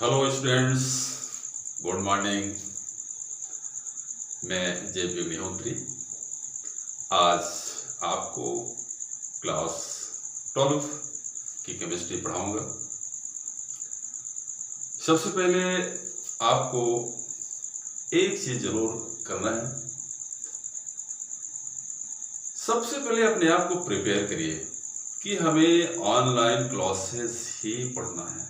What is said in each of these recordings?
Hello students, good morning. मैं JP Agnihotri आज आपको क्लास 12 की केमिस्ट्री पढ़ाऊंगा। सबसे पहले आपको एक चीज जरूर करना है। सबसे पहले अपने आप को प्रिपेयर करिए कि हमें ऑनलाइन क्लासेस ही पढ़ना है।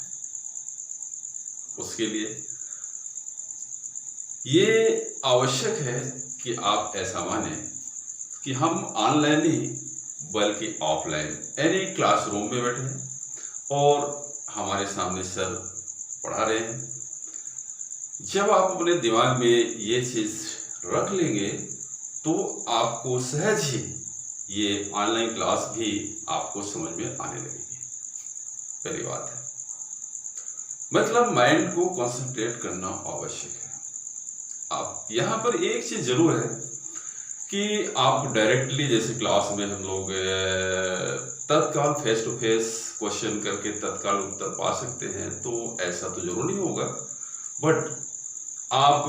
उसके लिए ये आवश्यक है कि आप ऐसा माने कि हम ऑनलाइन नहीं बल्कि ऑफलाइन यानी क्लासरूम में बैठे हैं और हमारे सामने सर पढ़ा रहे हैं। जब आप अपने दिमाग में ये चीज रख लेंगे तो आपको सहज ही ये ऑनलाइन क्लास भी आपको समझ में आने लगेगी। पहली बात है, मतलब माइंड को कंसंट्रेट करना आवश्यक है। आप यहाँ पर एक चीज जरूर है कि आप डायरेक्टली जैसे क्लास में हम लोग तत्काल फेस टू फेस क्वेश्चन करके तत्काल उत्तर पा सकते हैं, तो ऐसा तो जरूर नहीं होगा। बट आप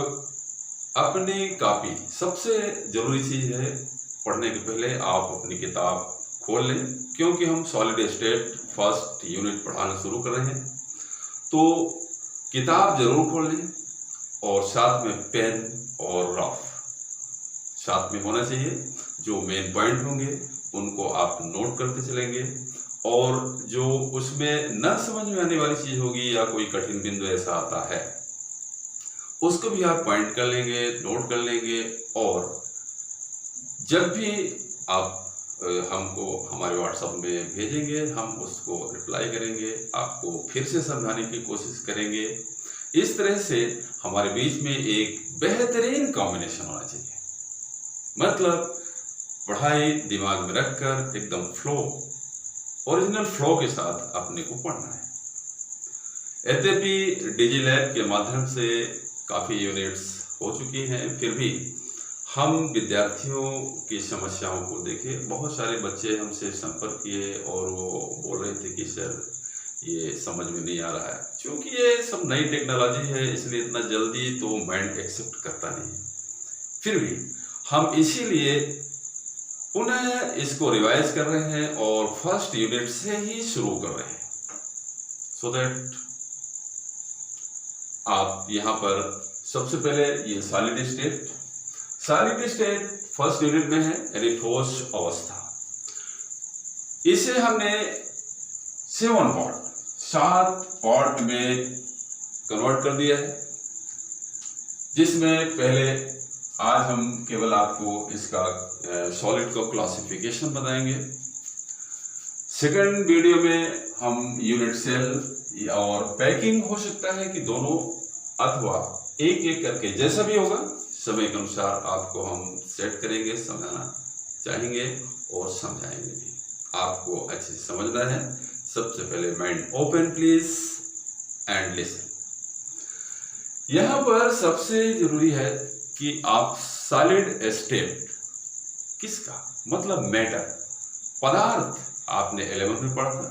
अपनी कॉपी, सबसे जरूरी चीज है पढ़ने के पहले आप अपनी किताब खोल लें, क्योंकि हम सॉलिड स्टेट फर्स्ट यूनिट पढ़ाना शुरू कर रहे हैं। तो किताब जरूर खोल लें और साथ में पेन और रफ साथ में होना चाहिए। जो मेन पॉइंट होंगे उनको आप नोट करते चलेंगे और जो उसमें न समझ में आने वाली चीज होगी या कोई कठिन बिंदु ऐसा आता है उसको भी आप पॉइंट कर लेंगे, नोट कर लेंगे। और जब भी आप हमको हमारे व्हाट्सएप में भेजेंगे हम उसको रिप्लाई करेंगे, आपको फिर से समझाने की कोशिश करेंगे। इस तरह से हमारे बीच में एक बेहतरीन कॉम्बिनेशन होना चाहिए। मतलब पढ़ाई दिमाग में रखकर एकदम फ्लो, ओरिजिनल फ्लो के साथ अपने को पढ़ना है। यद्यपि डिजिलैब के माध्यम से काफी यूनिट्स हो चुकी हैं, फिर भी हम विद्यार्थियों की समस्याओं को देखें। बहुत सारे बच्चे हमसे संपर्क किए और वो बोल रहे थे कि सर ये समझ में नहीं आ रहा है। क्योंकि ये सब नई टेक्नोलॉजी है इसलिए इतना जल्दी तो माइंड एक्सेप्ट करता नहीं है। फिर भी हम इसीलिए पुनः इसको रिवाइज कर रहे हैं और फर्स्ट यूनिट से ही शुरू कर रहे हैं, सो दैट आप यहाँ पर सबसे पहले ये सॉलिड स्टेट फर्स्ट यूनिट में है, यानी ठोस अवस्था। इसे हमने 7 पार्ट में कन्वर्ट कर दिया है, जिसमें पहले आज हम केवल आपको इसका सॉलिड का क्लासिफिकेशन बताएंगे। सेकंड वीडियो में हम यूनिट सेल और पैकिंग हो सकता है कि दोनों अथवा एक एक करके जैसा भी होगा समय के अनुसार आपको हम सेट करेंगे, समझाना चाहेंगे और समझाएंगे भी। आपको अच्छे से समझना है। सबसे पहले mind open please and listen. यहाँ पर सबसे जरूरी है कि आप सॉलिड स्टेट किसका मतलब मैटर, पदार्थ, आपने 11th में पढ़ा था।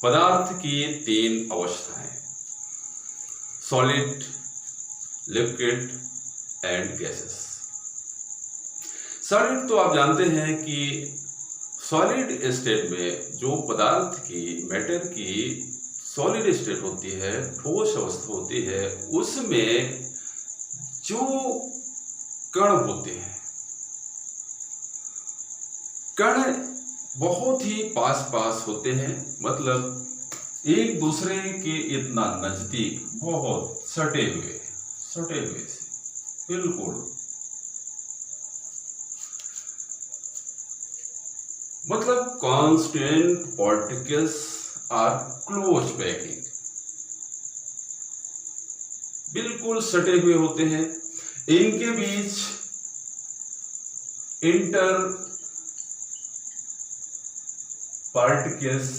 पदार्थ की 3 अवस्थाएं, solid, liquid and gases. Solid तो आप जानते हैं कि सॉलिड स्टेट में जो पदार्थ की, मैटर की सॉलिड स्टेट होती है, ठोस अवस्था होती है, उसमें जो कण होते हैं, कण बहुत ही पास होते हैं, मतलब एक दूसरे के इतना नजदीक, बहुत सटे हुए से बिल्कुल। मतलब constant particles are close packing, बिल्कुल सटे हुए होते हैं। इनके बीच इंटर पार्टिकल्स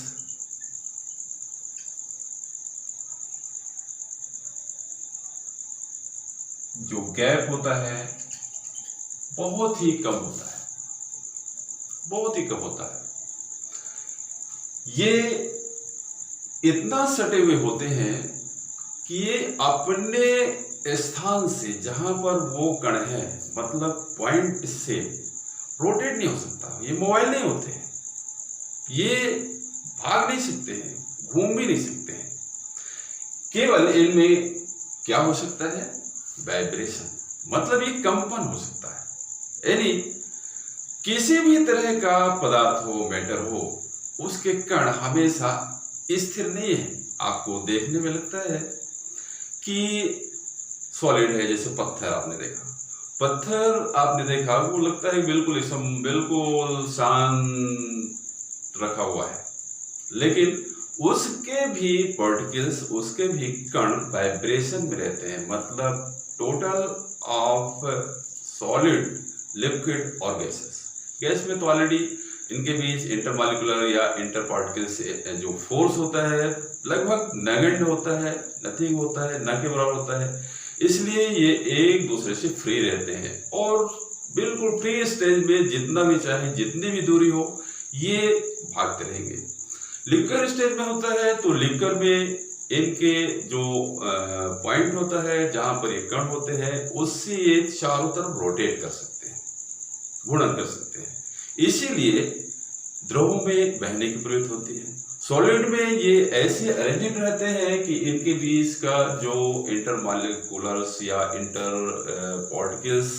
जो गैप होता है बहुत ही कम होता है, बहुत ही कम होता है। ये इतना सटे हुए होते हैं कि ये अपने स्थान से जहां पर वो कण है, मतलब पॉइंट से रोटेट नहीं हो सकता। ये मोबाइल नहीं होते हैं, ये भाग नहीं सकते हैं, घूम भी नहीं सकते हैं। केवल इनमें क्या हो सकता है? वाइब्रेशन, मतलब ये कंपन हो सकता है। यानी किसी भी तरह का पदार्थ हो, मैटर हो, उसके कण हमेशा स्थिर नहीं है। आपको देखने में लगता है कि सॉलिड है, जैसे पत्थर आपने देखा, पत्थर आपने देखा, वो लगता है बिल्कुल बिल्कुल शांत रखा हुआ है, लेकिन उसके भी पार्टिकल्स, उसके भी कण वाइब्रेशन में रहते हैं। मतलब टोटल ऑफ सॉलिड, लिक्विड और गैसेस। गैस में तो ऑलरेडी इनके बीच इंटरमॉलिक्यूलर या इंटर पार्टिकल से जो फोर्स होता है लगभग नगण्य होता है, नथिंग होता है, न के बराबर होता है। इसलिए ये एक दूसरे से फ्री रहते हैं और बिल्कुल फ्री स्टेज में जितना भी चाहे, जितनी भी दूरी हो, ये भागते रहेंगे। लिक्विड स्टेज में होता है तो लिक्विड में इनके जो पॉइंट होता है जहां पर ये कण होते हैं, उससे ये चारों तरफ रोटेट कर सकते हैं, घूर्णन कर सकते हैं। इसीलिए द्रवों में बहने की प्रवृत्ति होती है। सॉलिड में ये ऐसे अरेंज्ड रहते हैं कि इनके बीच का जो इंटरमॉलिक्यूलर्स या इंटर पार्टिकल्स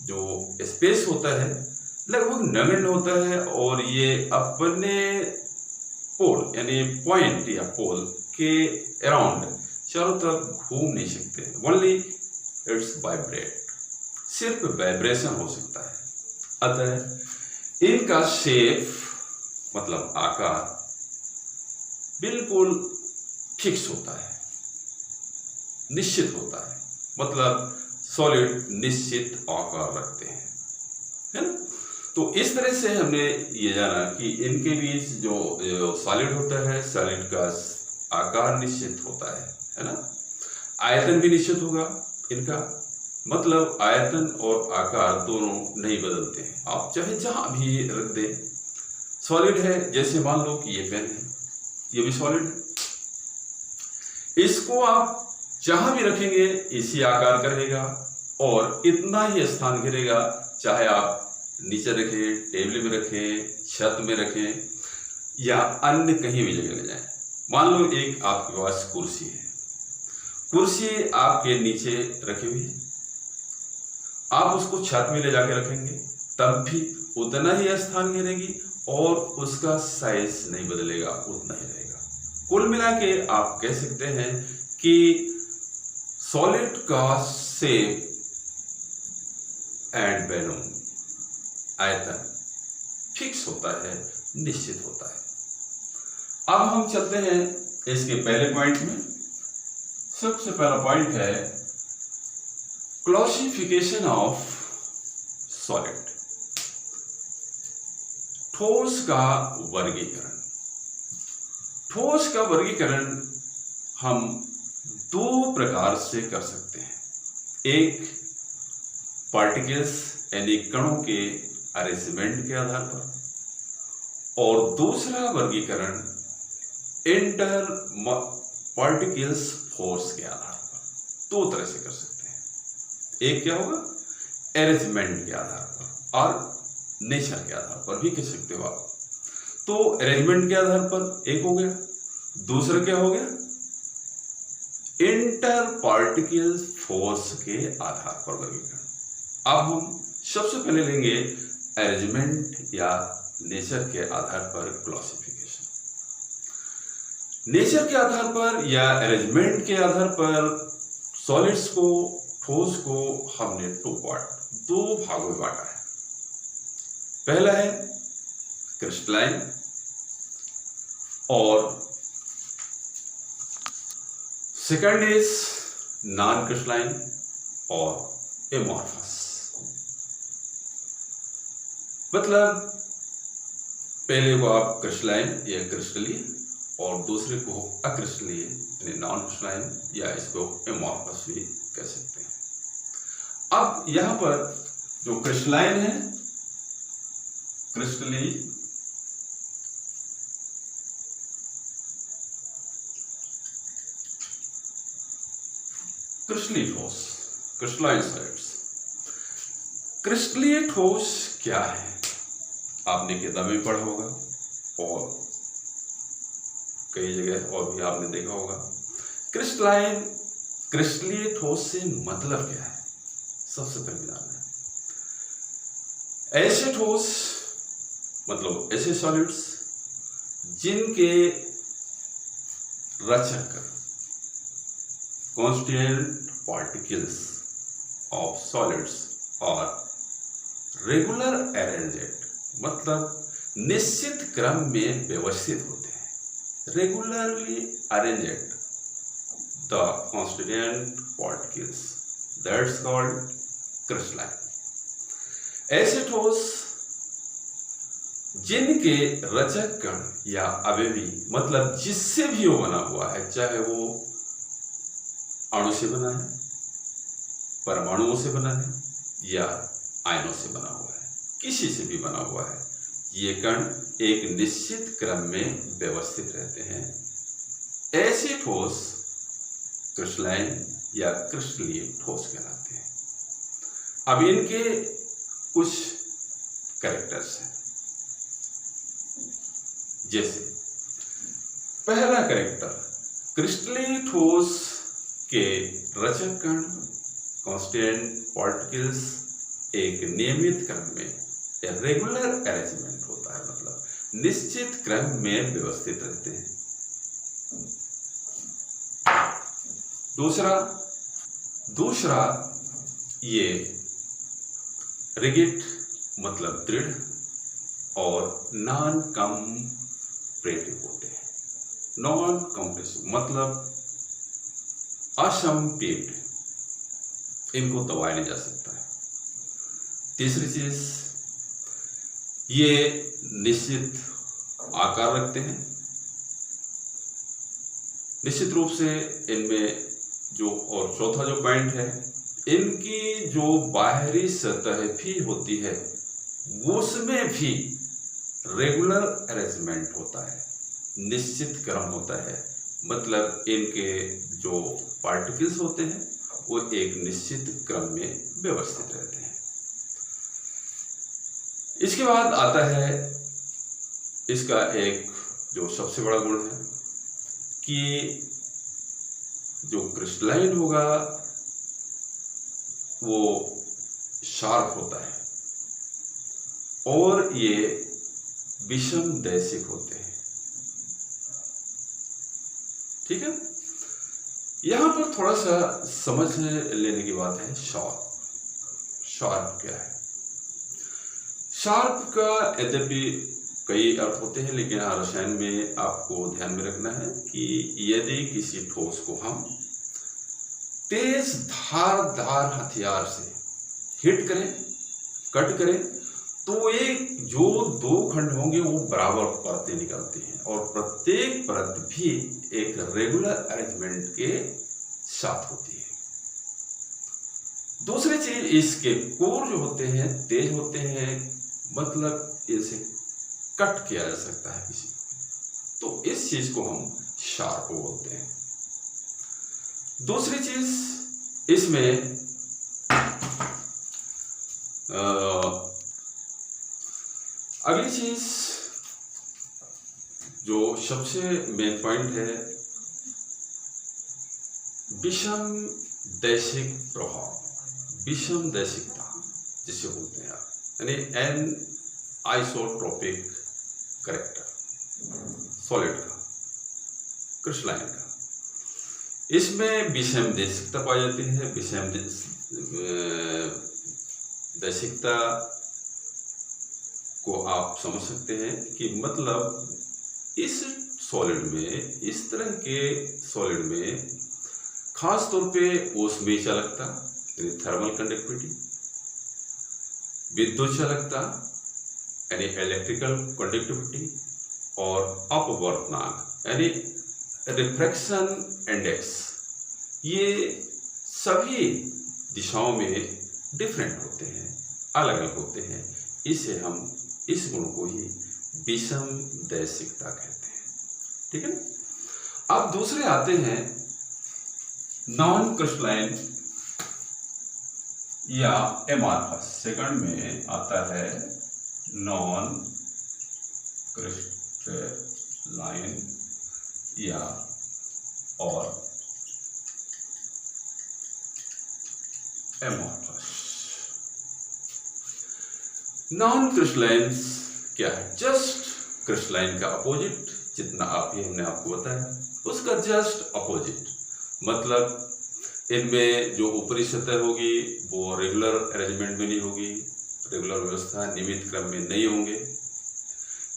जो स्पेस होता है लगभग नगण्य होता है और ये अपने पोल यानी पॉइंट या पोल के अराउंड चारों तरफ घूम नहीं सकते। ओनली इट्स वाइब्रेट, सिर्फ वाइब्रेशन हो सकता है। अतः इनका शेप मतलब आकार बिल्कुल फिक्स होता है, निश्चित होता है। मतलब सॉलिड निश्चित आकार रखते हैं, है ना। तो इस तरह से हमने ये जाना कि इनके बीच जो सॉलिड होता है, सॉलिड का आकार निश्चित होता है ना। आयतन भी निश्चित होगा इनका, मतलब आयतन और आकार दोनों नहीं बदलते हैं। आप चाहे जहां भी रख दें, सॉलिड है। जैसे मान लो कि ये पेन है, ये भी सॉलिड है। इसको आप जहां भी रखेंगे इसी आकार का रहेगा और इतना ही स्थान घेरेगा। चाहे आप नीचे रखें, टेबल में रखें, छत में रखें या अन्य कहीं भी जगह ले जाएं। मान लो एक आपके पास कुर्सी है, कुर्सी आपके नीचे रखी हुई है, आप उसको छत में ले जाके रखेंगे तब भी उतना ही स्थान घेरेगी और उसका साइज नहीं बदलेगा, उतना ही रहेगा। कुल मिला के आप कह सकते हैं कि सॉलिड का शेप एंड वॉल्यूम, आयतन फिक्स होता है, निश्चित होता है। अब हम चलते हैं इसके पहले पॉइंट में। सबसे पहला पॉइंट है क्लासिफिकेशन ऑफ सॉलिड, ठोस का वर्गीकरण। ठोस का वर्गीकरण हम दो प्रकार से कर सकते हैं। एक पार्टिकल्स यानी कणों के अरेंजमेंट के आधार पर, और दूसरा वर्गीकरण इंटर पार्टिकल्स फोर्स के आधार पर। दो तरह से कर सकते हैं। एक क्या होगा? अरेंजमेंट के आधार पर और नेचर के आधार पर भी कह सकते हो आप। तो अरेंजमेंट के आधार पर एक हो गया, दूसरा क्या हो गया? इंटर पार्टिकल फोर्स के आधार पर वर्गीकरण। अब हम सबसे पहले लेंगे अरेंजमेंट या नेचर के आधार पर क्लासिफिकेशन। नेचर के आधार पर या अरेंजमेंट के आधार पर सॉलिड्स को, ठोस को हमने दो भागों में बांटा है। पहला है क्रिस्टलाइन और सेकंड इज नॉन क्रिस्टलाइन और एमॉर्फस। मतलब पहले को आप क्रिस्टलाइन या क्रिस्टलीय और दूसरे को अक्रिस्टलीय यानी नॉन क्रिस्टलाइन या इसको एमॉर्फस भी कह सकते हैं। अब यहां पर जो क्रिस्टलाइन है, क्रिस्टलीय, क्रिस्टलीय ठोस, क्रिस्टलाइन सॉलिड्स। क्रिस्टलीय ठोस क्या है? आपने किताब में पढ़ा होगा और कई जगह और भी आपने देखा होगा। क्रिस्टलाइन, क्रिस्टलीय ठोस से मतलब क्या है? सबसे पहले जानना है। ऐसे ठोस मतलब ऐसे सॉलिड्स जिनके रचक कांस्टिट्यूएंट पार्टिकल्स ऑफ सॉलिड्स और रेगुलर अरेंजेड मतलब निश्चित क्रम में व्यवस्थित होते हैं। Regularly arranged the constituent particles, that's called crystalline. ऐसे ठोस जिनके रचक कण या अवयवी मतलब जिससे भी वो बना हुआ है, चाहे वो अणु से बना है, परमाणुओं से बना है या आयनों से बना हुआ है, किसी से भी बना हुआ है, ये कण एक निश्चित क्रम में व्यवस्थित रहते हैं। ऐसे ठोस क्रिस्टलाइन या क्रिस्टलीय ठोस कहलाते हैं। अब इनके कुछ कैरेक्टर्स हैं। जैसे पहला कैरेक्टर, क्रिस्टलीय ठोस के रचक कण कांस्टेंट पार्टिकल्स एक नियमित क्रम में या रेगुलर अरेंजमेंट होता है, मतलब निश्चित क्रम में व्यवस्थित रहते हैं। दूसरा ये रिगिड मतलब दृढ़ और नॉन कंप्रेसिव होते हैं। नॉन कंप्रेसिव मतलब असंपीड, इनको दबाया नहीं जा सकता है। तीसरी चीज, ये निश्चित आकार रखते हैं। निश्चित रूप से इनमें जो, और चौथा जो पॉइंट है, इनकी जो बाहरी सतह भी होती है उसमें भी रेगुलर अरेंजमेंट होता है, निश्चित क्रम होता है, मतलब इनके जो पार्टिकल्स होते हैं वो एक निश्चित क्रम में व्यवस्थित रहते हैं। इसके बाद आता है इसका एक जो सबसे बड़ा गुण है कि जो क्रिस्टलाइन होगा वो शार्प होता है और ये विषमदैशिक होते हैं। ठीक है, यहां पर थोड़ा सा समझ लेने की बात है। शार्प क्या है? शार्प का यद्यपि कई अर्थ होते हैं, लेकिन रसायन में आपको ध्यान में रखना है कि यदि किसी ठोस को हम तेज धारदार हथियार से हिट करें, कट करें, तो एक जो दो खंड होंगे वो बराबर परतें निकलती हैं और प्रत्येक परत भी एक रेगुलर अरेंजमेंट के साथ होती है। दूसरी चीज, इसके कोर जो होते हैं तेज होते हैं, मतलब इसे कट किया जा सकता है किसी को, तो इस चीज को हम शार्प बोलते हैं। दूसरी चीज इसमें अगली चीज जो सबसे मेन पॉइंट है, विषम दैशिक प्रभाव, विषम दैशिकता जिसे बोलते हैं आप, यानी एन आइसोट्रोपिक कैरेक्टर सॉलिड का, क्रिस्टलाइन का, इसमें विषम दैशिकता पाई जाती है। विषम दैशिकता को आप समझ सकते हैं कि मतलब इस सॉलिड में, इस तरह के सॉलिड में खास तौर पे ऊष्मीय चालकता यानी थर्मल कंडक्टिविटी, विद्युत चालकता यानी इलेक्ट्रिकल कंडक्टिविटी और अपवर्तनांक यानी रिफ्रैक्शन इंडेक्स, ये सभी दिशाओं में डिफरेंट होते हैं, अलग अलग होते हैं। इसे हम, इस गुण को ही विषम दैशिकता कहते हैं। ठीक है, अब दूसरे आते हैं नॉन क्रिस्टलाइन या एमार्फस, सेकंड में आता है नॉन क्रिस्टलाइन या और एमोर्फस। नॉन क्रिस्टलाइन क्या है? जस्ट क्रिस्टलाइन का अपोजिट, जितना आप ही हमने आपको बताया उसका जस्ट अपोजिट। मतलब इनमें जो ऊपरी सतह होगी वो रेगुलर अरेंजमेंट में नहीं होगी, रेगुलर व्यवस्था नियमित क्रम में नहीं होंगे।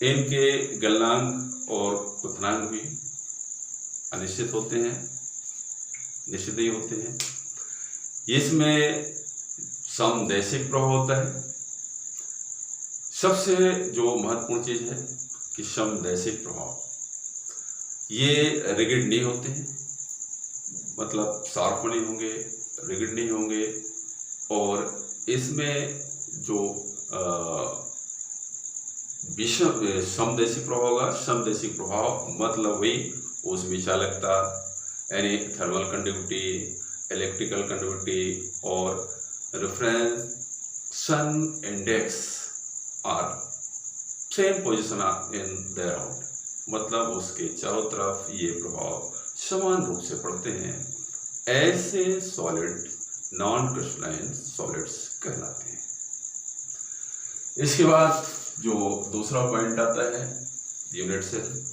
इनके गलनांक और क्वथनांक भी अनिश्चित होते हैं, निश्चित नहीं होते हैं। इसमें समदैशिक प्रभाव होता है। सबसे जो महत्वपूर्ण चीज है कि समदैशिक प्रभाव, ये रिगिड नहीं होते हैं, मतलब शार्प नहीं होंगे, रिगिड नहीं होंगे। और इसमें जो समदैशिक प्रभाव होगा, समदैशिक प्रभाव मतलब वही ऊष्मीय चालकता यानी थर्मल कंडक्टिविटी, इलेक्ट्रिकल कंडक्टिविटी और refraction index are same position in their out, मतलब उसके चारों तरफ ये प्रभाव समान रूप से पड़ते हैं। ऐसे सॉलिड नॉन क्रिस्टलाइन सॉलिड्स कहलाते हैं। इसके बाद जो दूसरा पॉइंट आता है यूनिट सेल,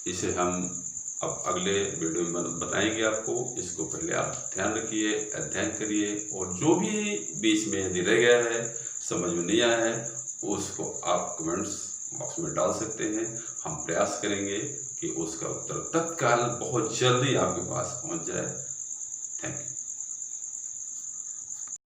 इसे हम अब अगले वीडियो में बताएंगे आपको। इसको पहले आप ध्यान रखिए, अध्ययन करिए और जो भी बीच में यदि रह गया है, समझ में नहीं आया है, उसको आप कमेंट्स बॉक्स में डाल सकते हैं। हम प्रयास करेंगे कि उसका उत्तर तत्काल बहुत जल्दी आपके पास पहुंच जाए। Thank you.